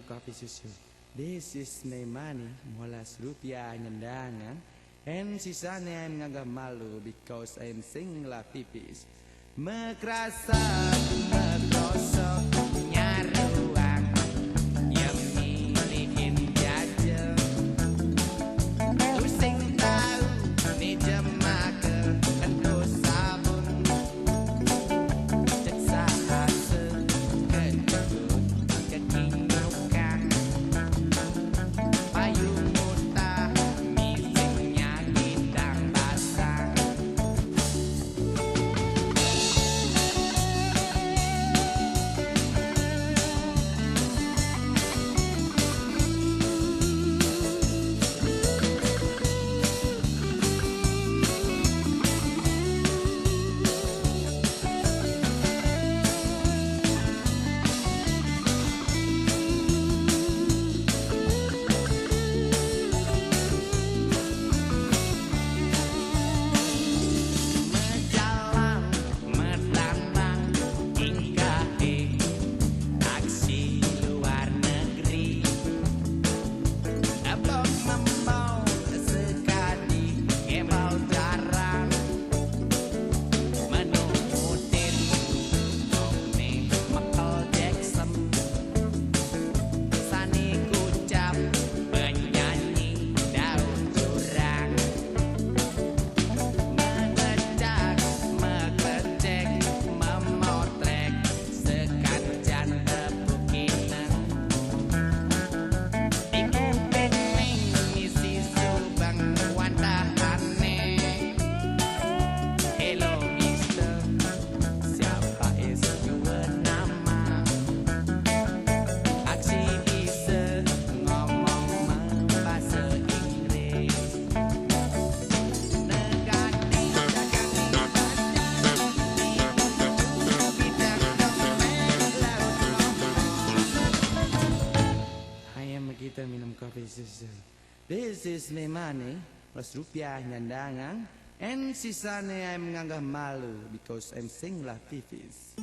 coffee susu. This is my money, molas rupiah nyendangan. And sisanya I'm ngagak malu because I'm single pipis. Mekrasa, mekrosok, nyaruang yang milikin jajah. Using tahu, ni jemake, ento sabun. Ceksa hase, kedut, kekinyukan. Payung mutah, misingnya hidang basah. Kita minum kopi susu. This is my money, plus rupiah nyandangan. And sisanya I'm ngagak malu because I'm single pipis.